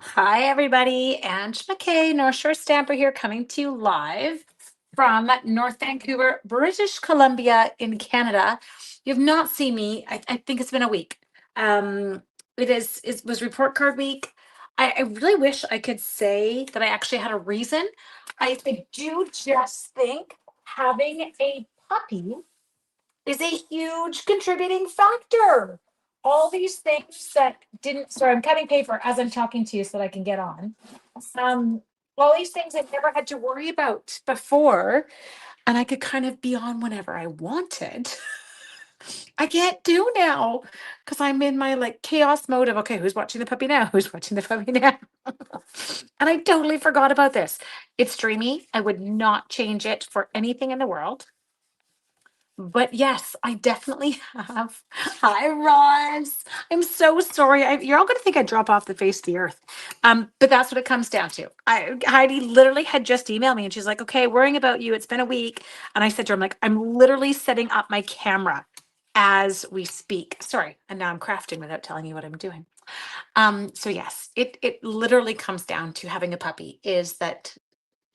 Hi, everybody. Ange McKay, North Shore Stamper here, coming to you live from North Vancouver, British Columbia in Canada. You have not seen me. I think it's been a week. Um, it was report card week. I really wish I could say that I actually had a reason. I do just think having a puppy is a huge contributing factor. All these things that didn't, sorry, I'm cutting paper as I'm talking to you so that I can get on. Um, all these things I've never had to worry about before, and I could kind of be on whenever I wanted. I can't do now because I'm in my like chaos mode of okay, who's watching the puppy now? Who's watching the puppy now? And I totally forgot about this. It's dreamy. I would not change it for anything in the world. But yes, I definitely have. Hi, Roz. I'm so sorry. You're all going to think I drop off the face of the earth. But that's what it comes down to. Heidi literally had just emailed me and she's like, okay, worrying about you. It's been a week. And I said to her, I'm like, I'm literally setting up my camera as we speak. Sorry. And now I'm crafting without telling you what I'm doing. So yes, it literally comes down to having a puppy is that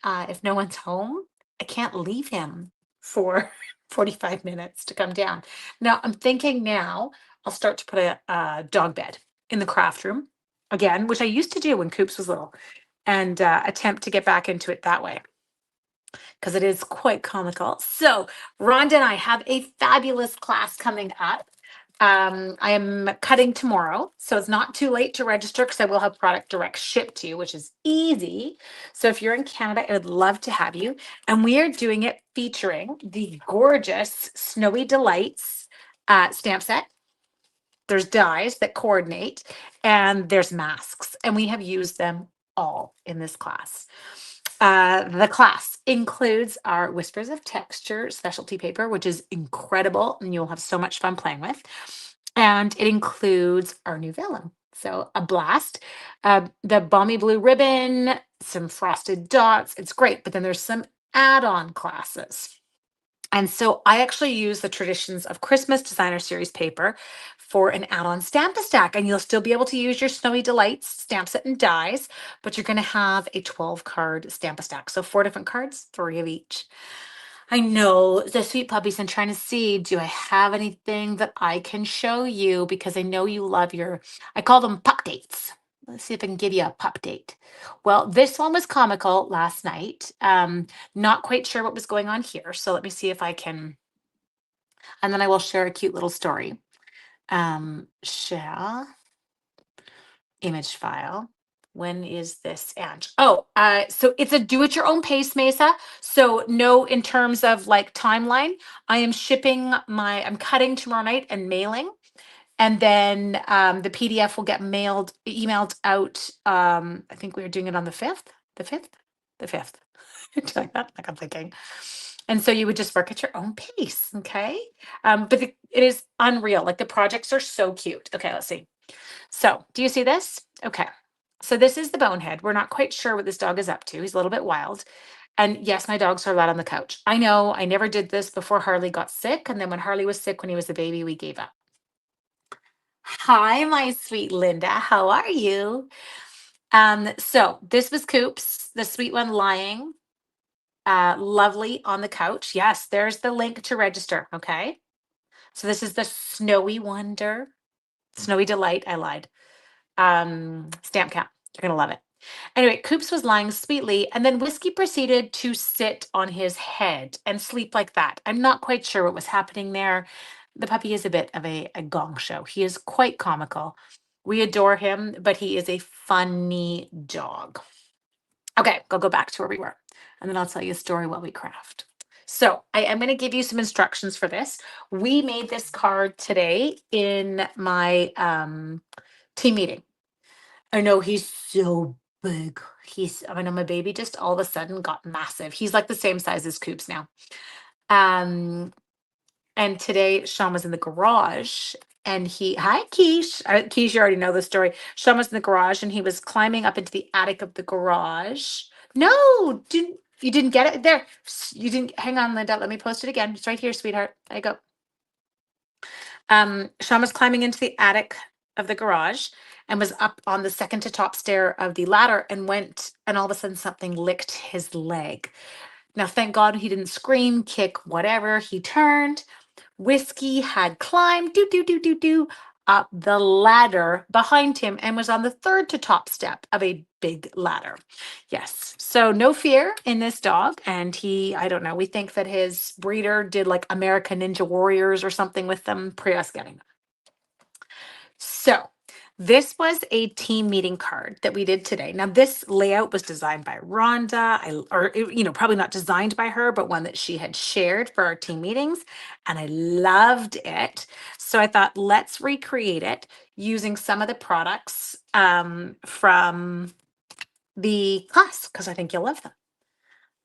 if no one's home, I can't leave him for 45 minutes to come down. Now, I'm thinking now I'll start to put a dog bed in the craft room again, which I used to do when Coops was little, and attempt to get back into it that way because it is quite comical. So, Rhonda and I have a fabulous class coming up. I am cutting tomorrow, so it's not too late to register because I will have product direct shipped to you, which is easy. So if you're in Canada, I would love to have you. And we are doing it featuring the gorgeous Snowy Delights stamp set. There's dies that coordinate, and there's masks, and we have used them all in this class. The class includes our Whispers of Texture specialty paper, which is incredible and you'll have so much fun playing with. And it includes our new vellum. So a blast, the balmy blue ribbon, some frosted dots. It's great, but then there's some add-on classes. And so I actually use the Traditions of Christmas Designer Series paper for an add-on Stamp-A-Stack, and you'll still be able to use your Snowy Delights stamp set and dies, but you're going to have a 12-card Stamp-A-Stack. So 4 different cards, 3 of each. I know the sweet puppies. I'm trying to see, do I have anything that I can show you? Because I know you love I call them pup dates. Let's see if I can give you a pup date. Well, this one was comical last night. Not quite sure what was going on here. So let me see if I can, and then I will share a cute little story. Share image file. When is this, Ange? Oh, so it's a do-it-your-own pace, Mesa. So no, in terms of like timeline, I'm cutting tomorrow night and mailing. And then the PDF will get emailed out. I think we were doing it on the 5th, the 5th, the 5th. Like that, like I'm thinking. And so you would just work at your own pace, okay? But it is unreal. Like the projects are so cute. Okay, let's see. So do you see this? Okay. So this is the bonehead. We're not quite sure what this dog is up to. He's a little bit wild. And yes, my dogs are allowed on the couch. I know I never did this before Harley got sick. And then when Harley was sick when he was a baby, we gave up. Hi, my sweet Linda. How are you? So this was Coops, the sweet one lying lovely on the couch. Yes, there's the link to register. Okay. So this is the Snowy Wonder, Snowy Delight. I lied. Stamp count. You're gonna love it. Anyway, Coops was lying sweetly, and then Whiskey proceeded to sit on his head and sleep like that. I'm not quite sure what was happening there. The puppy is a bit of a gong show. He is quite comical. We adore him, but he is a funny dog. Okay, go back to where we were, and then I'll tell you a story while we craft. So I am going to give you some instructions for this. We made this card today in my team meeting. I know he's so big. I know my baby just all of a sudden got massive. He's like the same size as Coops now. Um, and today Sean was in the garage and hi Keish. Keish, you already know the story. Sean was in the garage and he was climbing up into the attic of the garage. No, you didn't get it there. You didn't hang on, Linda. Let me post it again. It's right here, sweetheart. There you go. Sean was climbing into the attic of the garage and was up on the second to top stair of the ladder and went, and all of a sudden something licked his leg. Now, thank God he didn't scream, kick, whatever. He turned. Whiskey had climbed up the ladder behind him and was on the third to top step of a big ladder. Yes. So no fear in this dog. And he, I don't know, we think that his breeder did like American Ninja Warriors or something with them pre us getting them. So this was a team meeting card that we did today. Now, this layout was designed by Rhonda, probably not designed by her, but one that she had shared for our team meetings. And I loved it. So I thought, let's recreate it using some of the products from the class, because I think you'll love them.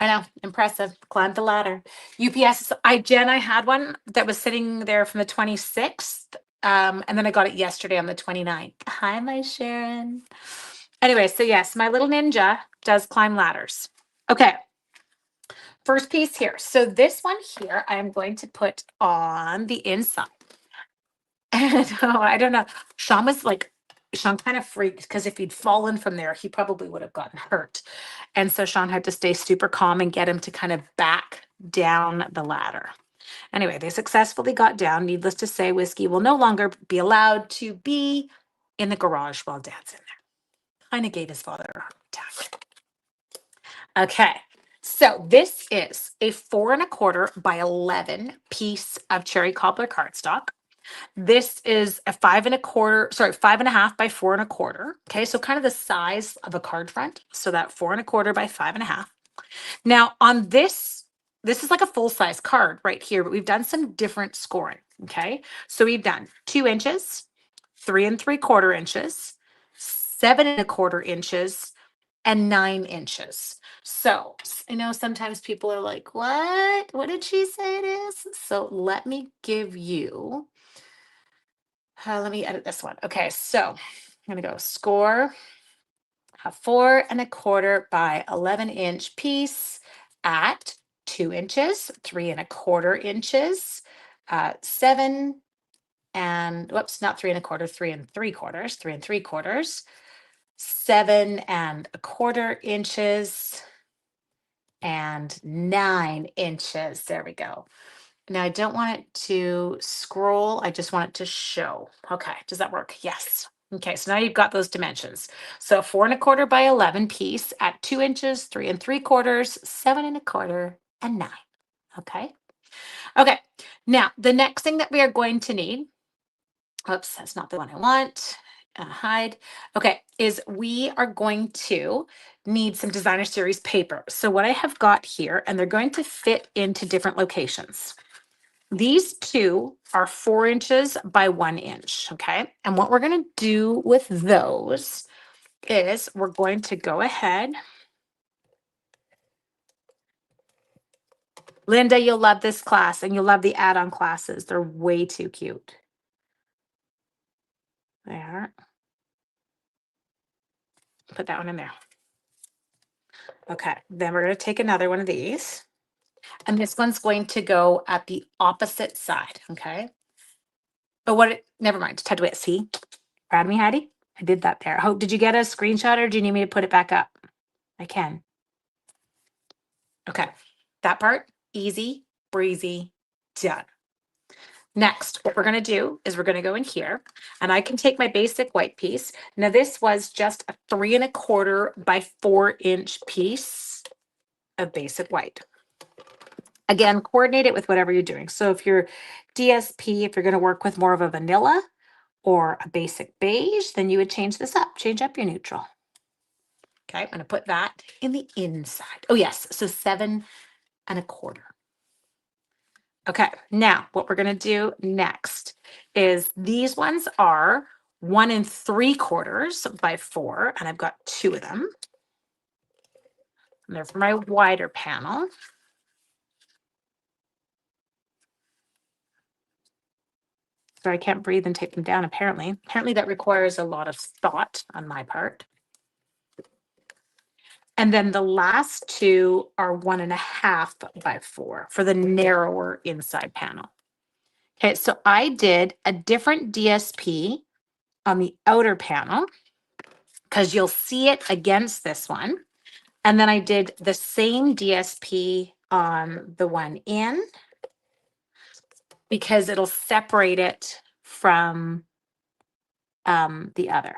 I know, impressive. Climbed the ladder. UPS, Jen, I had one that was sitting there from the 26th. And then I got it yesterday on the 29th. Hi, my Sharon. Anyway, so yes, my little ninja does climb ladders. Okay. First piece here. So this one here, I'm going to put on the inside. And I don't know. Sean kind of freaked because if he'd fallen from there, he probably would have gotten hurt. And so Sean had to stay super calm and get him to kind of back down the ladder. Anyway, they successfully got down. Needless to say, Whiskey will no longer be allowed to be in the garage while Dad's in there. Kind of gave his father a heart attack. Okay, so this is a 4 1/4 by 11 piece of cherry cobbler cardstock. This is a 5 1/2 by 4 1/4. Okay, so kind of the size of a card front. So that 4 1/4 by 5 1/2. Now on this is like a full-size card right here, but we've done some different scoring. Okay, so we've done 2 inches, 3 3/4 inches, 7 1/4 inches, and 9 inches. So I know sometimes people are like, what did she say it is? So let me give you, let me edit this one. Okay, so I'm gonna go score a 4 1/4 by 11-inch piece at 2 inches, 3 1/4 inches, 7 and not 3 1/4, 3 3/4, 3 3/4, 7 1/4 inches, and 9 inches. There we go. Now I don't want it to scroll. I just want it to show. Okay, does that work? Yes. Okay, so now you've got those dimensions. So 4 1/4 by 11 piece at 2 inches, 3 3/4, 7 1/4, and 9. Okay. Okay. Now the next thing that we are going to need, oops, that's not the one I want. Hide. Okay, is we are going to need some designer series paper. So what I have got here, and they're going to fit into different locations. These two are 4 inches by 1 inch, okay? And what we're going to do with those is we're going to go ahead. Linda, you'll love this class and you'll love the add-on classes. They're way too cute. There. Put that one in there. Okay, then we're going to take another one of these. And this one's going to go at the opposite side, okay? Oh, never mind, Ted Witt, see? Proud of me, Heidi? I did that there. Oh, did you get a screenshot or do you need me to put it back up? I can. Okay, that part, easy, breezy, done. Next, what we're going to do is we're going to go in here and I can take my basic white piece. Now this was just a 3 1/4 by 4 inch piece of basic white. Again, coordinate it with whatever you're doing. So if you're DSP, if you're going to work with more of a vanilla or a basic beige, then you would change this up, change up your neutral. Okay, I'm going to put that in the inside. Oh yes, so 7 1/4. Okay, now what we're going to do next is these ones are 1 3/4 by 4, and I've got 2 of them. And they're for my wider panel. So I can't breathe and take them down, apparently. Apparently that requires a lot of thought on my part. And then the last 2 are 1 1/2 by 4 for the narrower inside panel. Okay, so I did a different DSP on the outer panel because you'll see it against this one. And then I did the same DSP on the one in because it'll separate it from the other.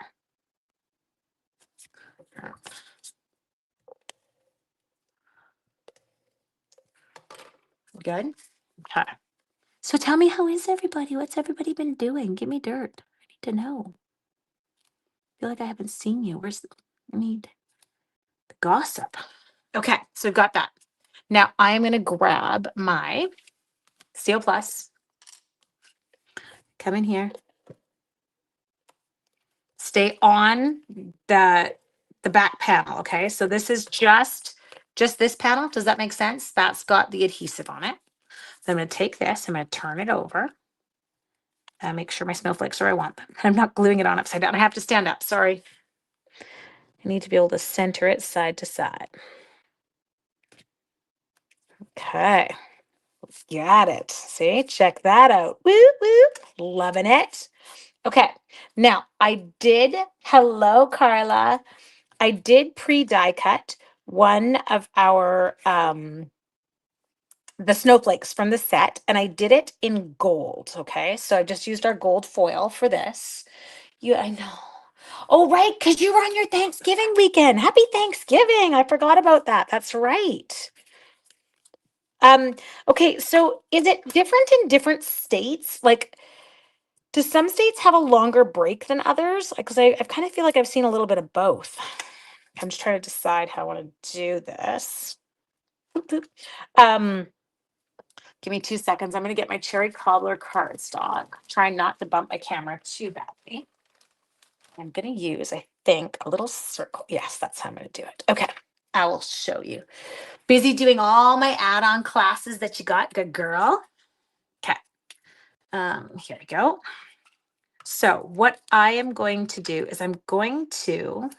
Good. Okay. So tell me, how is everybody? What's everybody been doing? Give me dirt. I need to know. I feel like I haven't seen you. I need the gossip. Okay, so we've got that. Now I'm going to grab my Steel Plus. Come in here. Stay on the back panel, okay? So this is just this panel. Does that make sense? That's got the adhesive on it. So I'm going to take this, I'm going to turn it over and make sure my snowflakes are where I want them. I'm not gluing it on upside down. I have to stand up. Sorry. I need to be able to center it side to side. Okay. Got it. See, check that out. Woo, woo. Loving it. Okay. Now hello, Carla. I did pre-die cut one of our, the snowflakes from the set, and I did it in gold. Okay. So I just used our gold foil for this. I know. Oh, right. Because you were on your Thanksgiving weekend. Happy Thanksgiving. I forgot about that. That's right. Okay. So is it different in different states? Like, do some states have a longer break than others? Because I kind of feel like I've seen a little bit of both. I'm just trying to decide how I want to do this. Give me 2 seconds. I'm going to get my cherry cobbler cardstock. Trying not to bump my camera too badly. I'm going to use, I think, a little circle. Yes, that's how I'm going to do it. Okay, I will show you. Busy doing all my add-on classes that you got. Good girl. Okay. Here we go. So what I am going to do is I'm going to,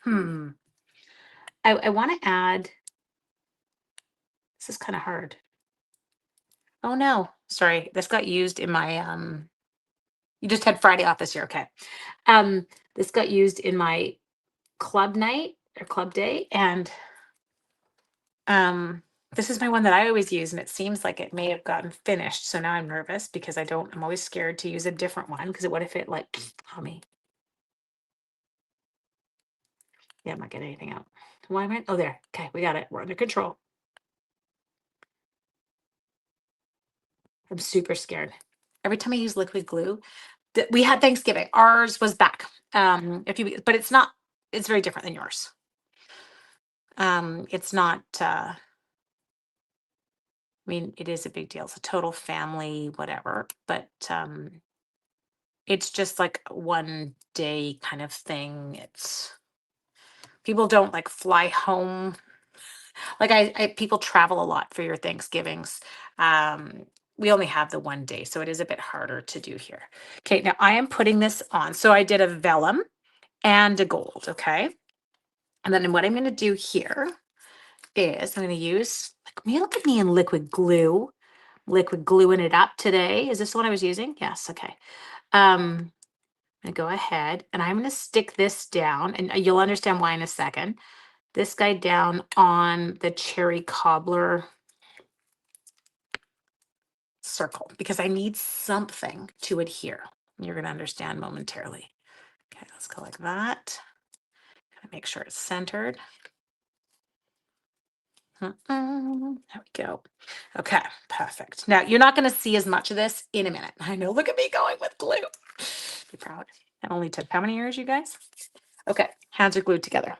I want to add, this is kind of hard. Oh no, sorry. This got used in my, you just had Friday off this year. Okay. This got used in my club night or club day. And this is my one that I always use, and it seems like it may have gotten finished. So now I'm nervous because I'm always scared to use a different one because what if it like on me? Yeah, I'm not getting anything out. Why am I? Oh, there. Okay, we got it. We're under control. I'm super scared. Every time I use liquid glue, we had Thanksgiving. Ours was back. But it's not, it's very different than yours. It's not, I mean, it is a big deal. It's a total family, whatever, but it's just like one day kind of thing. People don't like fly home. Like people travel a lot for your Thanksgivings. We only have the one day, so it is a bit harder to do here. Okay, now I am putting this on. So I did a vellum and a gold, okay? And then what I'm going to do here is I'm going to use, look at me in liquid gluing it up today. Is this the one I was using? Yes, okay. I'm going to go ahead and I'm going to stick this down, and you'll understand why in a second. This guy down on the cherry cobbler circle because I need something to adhere. You're going to understand momentarily. Okay, let's go like that. Make sure it's centered. There we go. Okay, perfect. Now you're not going to see as much of this in a minute. I know. Look at me going with glue. Be proud. It only took how many years, you guys? Okay, hands are glued together.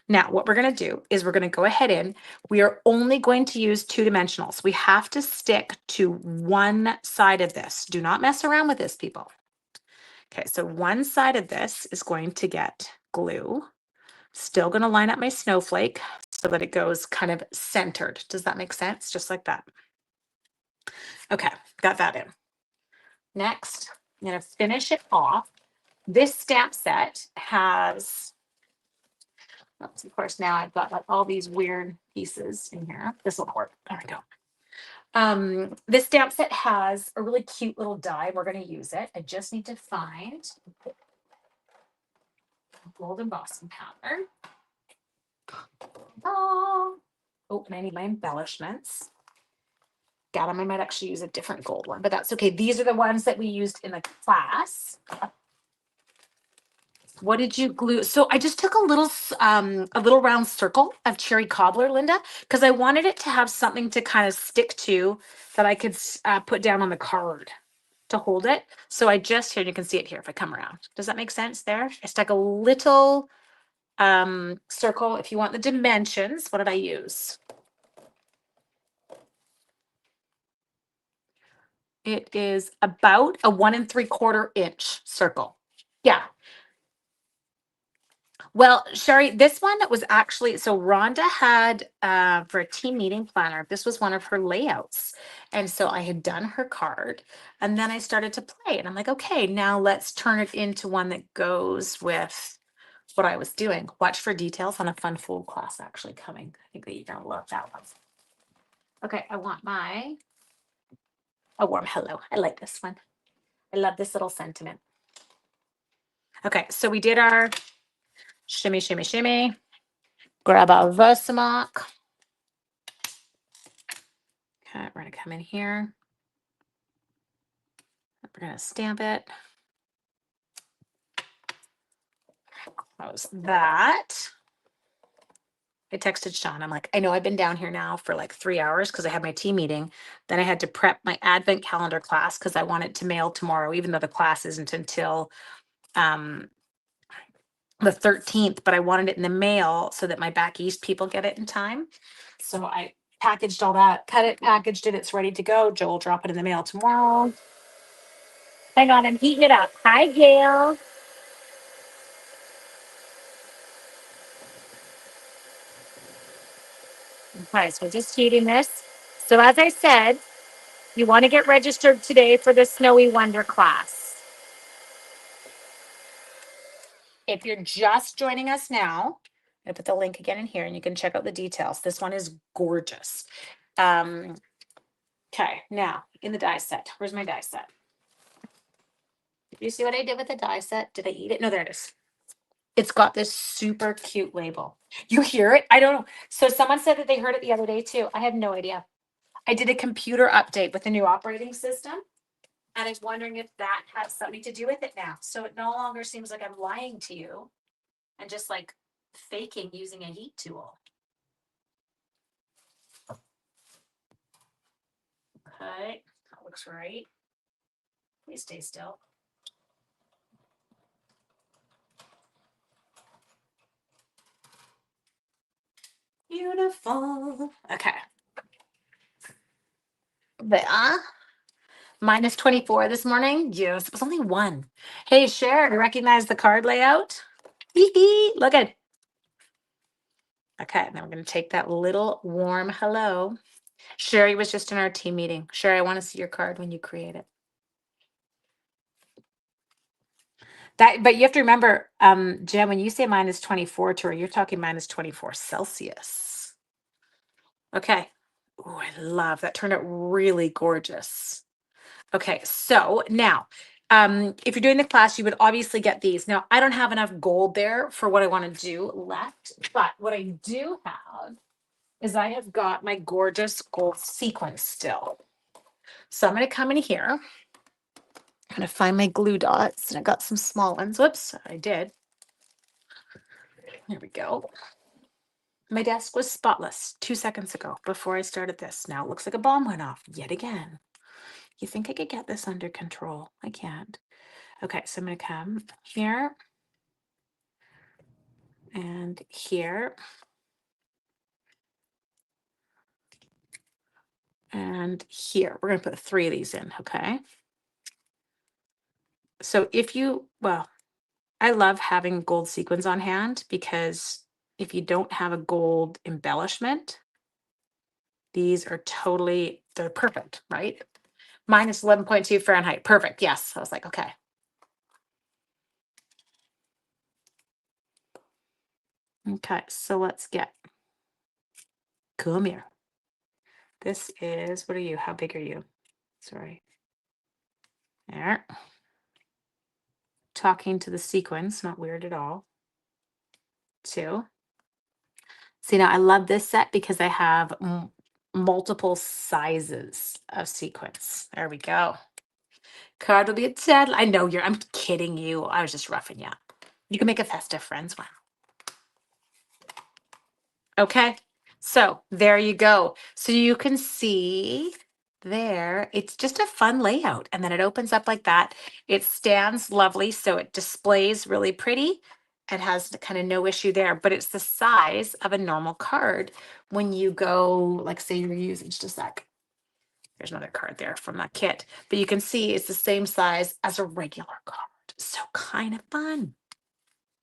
Now, what we're going to do is we're going to go ahead in. We are only going to use 2 dimensionals. We have to stick to one side of this. Do not mess around with this, people. Okay, so one side of this is going to get glue. Still going to line up my snowflake so that it goes kind of centered. Does that make sense? Just like that. Okay, got that in. Next, I'm going to finish it off. This stamp set has, of course, now I've got like all these weird pieces in here. This will work. There we go. This stamp set has a really cute little die. We're going to use it. I just need to find gold embossing powder. Oh, and I need my embellishments. Got them. I might actually use a different gold one, but that's okay. These are the ones that we used in the class. What did you glue? So I just took a little round circle of cherry cobbler, Linda, because I wanted it to have something to kind of stick to that I could put down on the card to hold it. So I just, here, you can see it here if I come around. Does that make sense there? I stuck a little circle. If you want the dimensions, what did I use? It is about a 1 3/4 inch circle. Yeah. Well, Sherry, this one was actually, so Rhonda had for a team meeting planner, this was one of her layouts. And so I had done her card and then I started to play and I'm like, okay, now let's turn it into one that goes with what I was doing. Watch for details on a fun fold class actually coming. I think that you're gonna love that one. Okay, I want a warm hello. I like this one. I love this little sentiment. Okay, so we did our shimmy, shimmy, shimmy. Grab our Versamark. Okay, we're gonna come in here. We're gonna stamp it. Close that. I texted Sean. I'm like, I know I've been down here now for like 3 hours because I had my team meeting. Then I had to prep my advent calendar class because I wanted to mail tomorrow, even though the class isn't until um the 13th, but I wanted it in the mail so that my back east people get it in time. So I packaged all that, cut it, packaged it, it's ready to go. Joe will drop it in the mail tomorrow. Hang on, I'm heating it up. Hi, Gail. Okay, so just heating this. So as I said, you want to get registered today for the Snowy Wonder class. If you're just joining us now, I put the link again in here and you can check out the details. This one is gorgeous. Okay, now in the die set. Where's my die set? You see what I did with the die set? Did I eat it? No, there it is. It's got this super cute label. You hear it? I don't know. So someone said that they heard it the other day too. I have no idea. I did a computer update with the new operating system. And I'm wondering if that has something to do with it now. So it no longer seems like I'm lying to you and just like faking using a heat tool. Okay, that looks right. Please stay still. Beautiful. Okay. There. Minus 24 this morning. Yes, it was only one. Hey, Cher, you recognize the card layout? Look at. Okay, then we're going to take that little warm hello. Sherry was just in our team meeting. Sherry, I want to see your card when you create it. That, but you have to remember, Jen, when you say minus 24 to her, you're talking minus 24 Celsius. Okay. Oh, I love that. Turned out really gorgeous. Okay, so now, if you're doing the class, you would obviously get these. Now, I don't have enough gold there for what I want to do left, but what I do have is I have got my gorgeous gold sequins still. So I'm going to come in here. I'm going to find my glue dots, and I got some small ones. Whoops, I did. Here we go. My desk was spotless 2 seconds ago before I started this. Now it looks like a bomb went off yet again. You think I could get this under control? I can't. Okay, so I'm going to come here and here and here. We're going to put 3 of these in, okay? So if you, well, I love having gold sequins on hand because if you don't have a gold embellishment, these are totally, they're perfect, right? Minus 11.2 Fahrenheit. Perfect. Yes. I was like, okay. Okay, so let's get, come here. This is, what are you? How big are you? Sorry. There. Talking to the sequins, not weird at all. 2. See, now I love this set because I have multiple sizes of sequins. There we go. Card will be a 10. I know I'm kidding you. I was just roughing you up. You can make a festive friends one. Okay, so there you go. So you can see there, it's just a fun layout. And then it opens up like that. It stands lovely, so it displays really pretty and has kind of no issue there, but it's the size of a normal card when you go, like say you're using just a sec. There's another card there from that kit, but you can see it's the same size as a regular card. So kind of fun.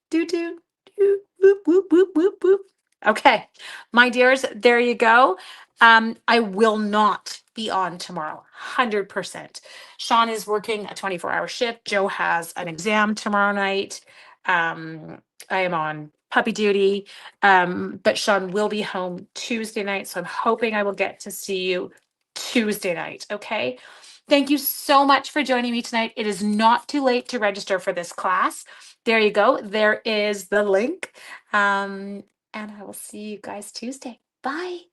Do do do whoop whoop whoop whoop whoop. Okay, my dears, there you go. I will not be on tomorrow, 100%. Sean is working a 24-hour shift. Joe has an exam tomorrow night. I am on puppy duty, but Sean will be home Tuesday night, so I'm hoping I will get to see you Tuesday night, okay? Thank you so much for joining me tonight. It is not too late to register for this class. There you go. There is the link. And I will see you guys Tuesday. Bye.